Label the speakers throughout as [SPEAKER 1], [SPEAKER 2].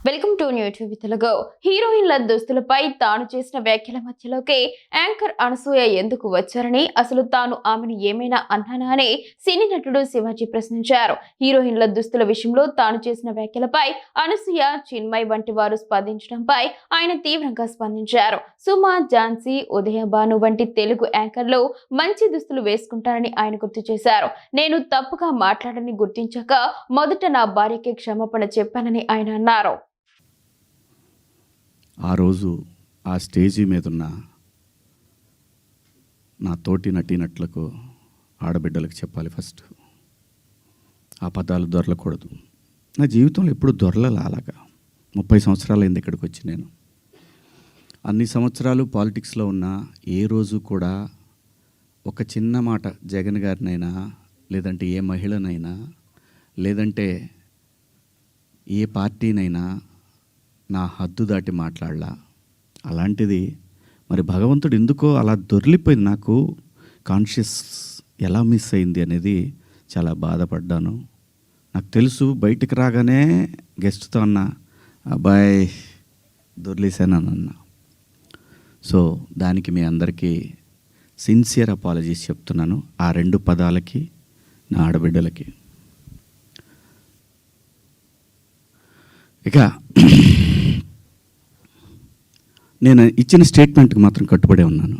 [SPEAKER 1] Welcome to new TV Telugu. హీరోయిన్ల దుస్తులపై తాను చేసిన వ్యాఖ్యల మధ్యలోకి యాంకర్ అనసూయ ఎందుకు వచ్చారని, అసలు తాను ఆమెను ఏమైనా అన్నానా అని సినీ నటుడు శివాజీ ప్రశ్నించారు. హీరోయిన్ల దుస్తుల విషయంలో తాను చేసిన వ్యాఖ్యలపై అనసూయ, చిన్మయ్ వంటి వారు స్పందించడంపై ఆయన తీవ్రంగా స్పందించారు. సుమ, ఝాన్సీ, ఉదయ భాను వంటి తెలుగు యాంకర్లు మంచి దుస్తులు వేసుకుంటారని ఆయన గుర్తు చేశారు. నేను తప్పుగా మాట్లాడని గుర్తించాక మొదట నా భార్యకి క్షమాపణ చెప్పానని ఆయన అన్నారు.
[SPEAKER 2] ఆ రోజు ఆ స్టేజీ మీదున్న నా తోటి నటీనటులకు, ఆడబిడ్డలకు చెప్పాలి ఫస్ట్. ఆ పదాలు దొరలకూడదు. నా జీవితంలో ఎప్పుడు దొరలలా. అలాగా 30 సంవత్సరాలైంది ఇక్కడికి వచ్చి. నేను అన్ని సంవత్సరాలు పాలిటిక్స్లో ఉన్నా ఏ రోజు కూడా ఒక చిన్న మాట జగన్ గారినైనా, లేదంటే ఏ మహిళనైనా, లేదంటే ఏ పార్టీనైనా నా హద్దు దాటి మాట్లాడలా. అలాంటిది మరి భగవంతుడు ఎందుకో అలా దొర్లిపోయింది. నాకు కాన్షియస్ ఎలా మిస్ అయింది అనేది చాలా బాధపడ్డాను. నాకు తెలుసు బయటికి రాగానే గెస్ట్తో అన్న అబ్బాయి దొర్లేసానన్న. సో దానికి మీ అందరికీ సిన్సియర్ అపాలజీస్ చెప్తున్నాను, ఆ 2 పదాలకి, నా ఆడబిడ్డలకి. ఇక నేను ఇచ్చిన స్టేట్మెంట్కి మాత్రం కట్టుబడే ఉన్నాను.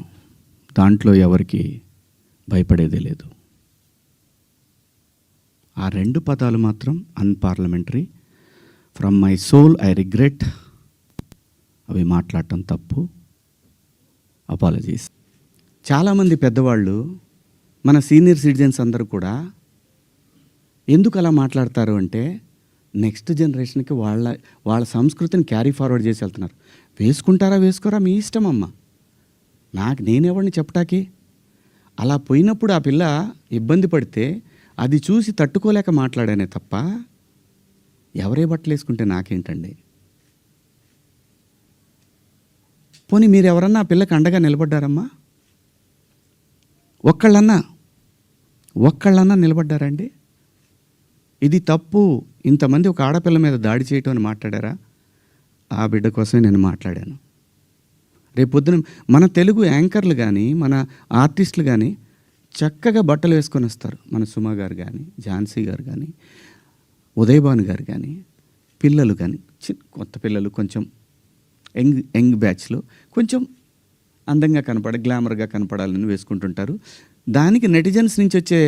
[SPEAKER 2] దాంట్లో ఎవరికి భయపడేదే లేదు. ఆ 2 పదాలు మాత్రం unparliamentary. From my soul I regret. అవి మాట్లాడటం తప్పు. అపాలజీస్. చాలామంది పెద్దవాళ్ళు, మన సీనియర్ సిటిజన్స్ అందరూ కూడా ఎందుకు అలా మాట్లాడతారు అంటే, నెక్స్ట్ జనరేషన్కి వాళ్ళ సంస్కృతిని క్యారీ ఫార్వర్డ్ చేసి వెళ్తున్నారు. వేసుకుంటారా వేసుకోరా మీ ఇష్టం అమ్మ. నేనెవరిని చెప్పటాకి. అలా పోయినప్పుడు ఆ పిల్ల ఇబ్బంది పడితే అది చూసి తట్టుకోలేక మాట్లాడానే తప్ప, ఎవరే బట్టలు వేసుకుంటే నాకేంటండి. పోనీ మీరు ఎవరన్నా ఆ పిల్లకి అండగా నిలబడ్డారమ్మా? ఒక్కళ్ళన్నా నిలబడ్డారండి? ఇది తప్పు, ఇంతమంది ఒక ఆడపిల్ల మీద దాడి చేయటం అని మాట్లాడారా? ఆ బిడ్డ కోసమే నేను మాట్లాడాను. రేపొద్దున మన తెలుగు యాంకర్లు కానీ, మన ఆర్టిస్టులు కానీ చక్కగా బట్టలు వేసుకొని వస్తారు. మన సుమ గారు కానీ, ఝాన్సీ గారు కానీ, ఉదయభాను గారు కానీ, పిల్లలు కానీ, కొత్త పిల్లలు కొంచెం యంగ్ బ్యాచ్లో కొంచెం అందంగా గ్లామర్గా కనపడాలని వేసుకుంటుంటారు. దానికి నెటిజన్స్ నుంచి వచ్చే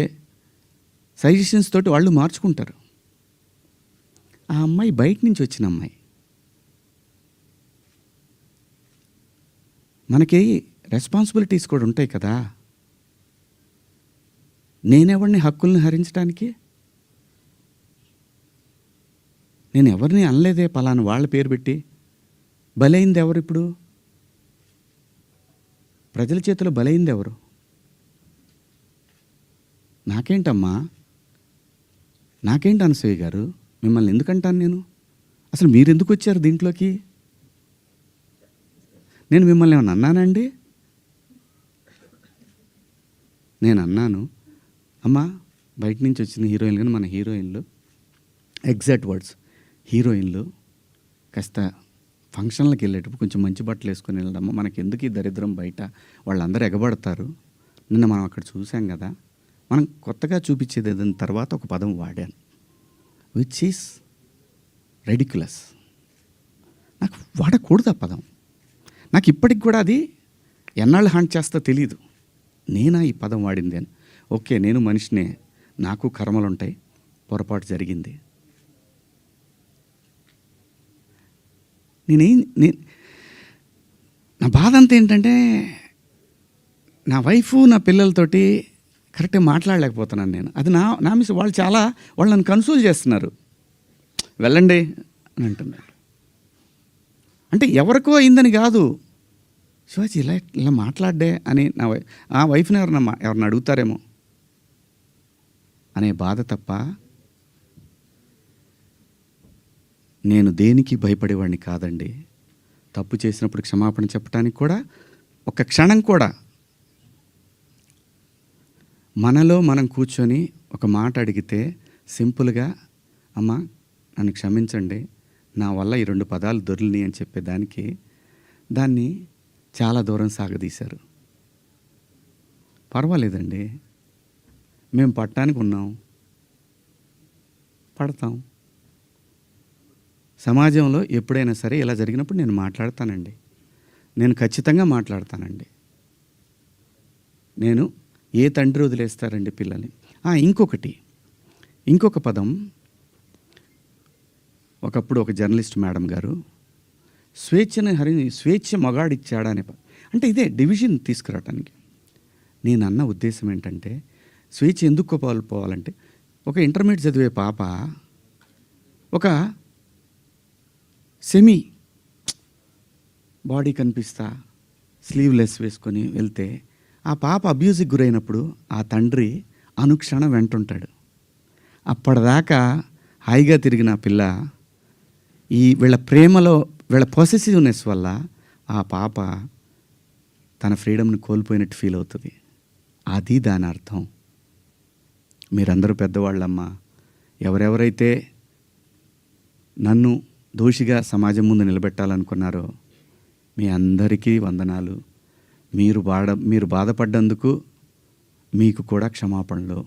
[SPEAKER 2] సజెషన్స్ తోటి వాళ్ళు మార్చుకుంటారు. ఆ అమ్మాయి బయట నుంచి వచ్చిన అమ్మాయి. మనకి రెస్పాన్సిబిలిటీస్ కూడా ఉంటాయి కదా. నేనెవరిని హక్కుల్ని హరించడానికి? నేను ఎవరిని అనలేదే పలానా వాళ్ళ పేరు పెట్టి. బలైంది ఎవరు? ఇప్పుడు ప్రజల చేతిలో బలైంది ఎవరు? నాకేంటమ్మా, నాకేంటి అనసూయ గారు? మిమ్మల్ని ఎందుకంటాను నేను? అసలు మీరు ఎందుకు వచ్చారు దీంట్లోకి? నేను మిమ్మల్ని ఏమన్నా అన్నానండి? నేను అన్నాను, అమ్మా బయట నుంచి వచ్చిన హీరోయిన్లు కానీ, మన హీరోయిన్లు, ఎగ్జాక్ట్ వర్డ్స్, హీరోయిన్లు కాస్త ఫంక్షన్లకు వెళ్ళేటప్పుడు కొంచెం మంచి బట్టలు వేసుకొని వెళ్ళడమ్మా, మనకి ఎందుకు ఈ దరిద్రం బయట, వాళ్ళందరూ ఎగబడతారు. నిన్న మనం అక్కడ చూసాం కదా. మనం కొత్తగా చూపించేది ఏదైనా తర్వాత ఒక పదం వాడాను, విచ్ ఈస్ రెడిక్యులస్. నాకు వాడకూడదు ఆ పదం. నాకు ఇప్పటికి కూడా అది ఎన్నాళ్ళు హాంట్ చేస్తా తెలీదు. నేనా ఈ పదం వాడింది అని. ఓకే, నేను మనిషినే, నాకు కర్మలు ఉంటాయి, పొరపాటు జరిగింది. నా బాధ అంతా ఏంటంటే, నా వైఫ్ నా పిల్లలతోటి కరెక్ట్గా మాట్లాడలేకపోతున్నాను నేను. అది నా మిస్. వాళ్ళు నన్ను కన్సోల్ చేస్తున్నారు, వెళ్ళండి అని అంటున్నారు. అంటే ఎవరికో అయిందని కాదు, శివాజీ ఇలా మాట్లాడ్డే అని ఆ వైఫ్ని ఎవరిని అడుగుతారేమో అనే బాధ తప్ప నేను దేనికి భయపడేవాడిని కాదండి. తప్పు చేసినప్పుడు క్షమాపణ చెప్పడానికి కూడా ఒక క్షణం కూడా మనలో మనం కూర్చొని ఒక మాట అడిగితే సింపుల్గా, అమ్మ నన్ను క్షమించండి, నా వల్ల ఈ 2 పదాలు దొరికినాయి అని చెప్పేదానికి దాన్ని చాలా దూరం సాగదీశారు. పర్వాలేదండి, మేము పట్టడానికి ఉన్నాం, పడతాం. సమాజంలో ఎప్పుడైనా సరే ఇలా జరిగినప్పుడు నేను మాట్లాడతానండి. నేను ఖచ్చితంగా మాట్లాడతానండి. నేను ఏ తండ్రి వదిలేస్తారండి పిల్లల్ని? ఇంకొక పదం, ఒకప్పుడు ఒక జర్నలిస్ట్ మేడం గారు స్వేచ్ఛ మగాడిచ్చాడనే అంటే ఇదే డివిజన్ తీసుకురావటానికి. నేను అన్న ఉద్దేశం ఏంటంటే, స్వేచ్ఛ ఎందుకు కోల్పోవాలంటే, ఒక ఇంటర్మీడియట్ చదివే పాప ఒక సెమీ బాడీ కనిపిస్తా స్లీవ్లెస్ వేసుకొని వెళ్తే ఆ పాప అబ్యూజ్కి గురైనప్పుడు ఆ తండ్రి అనుక్షణం వెంటుంటాడు. అప్పటిదాకా హాయిగా తిరిగిన పిల్ల వీళ్ళ ప్రేమలో, వీళ్ళ పొసెసివ్నెస్ వల్ల ఆ పాప తన ఫ్రీడమ్ని కోల్పోయినట్టు ఫీల్ అవుతుంది. అది దాని అర్థం. మీరందరూ పెద్దవాళ్ళమ్మా, ఎవరెవరైతే నన్ను దోషిగా సమాజం ముందు నిలబెట్టాలనుకున్నారో మీ అందరికీ వందనాలు. మీరు బాధపడ్డందుకు మీకు కూడా క్షమాపణలు.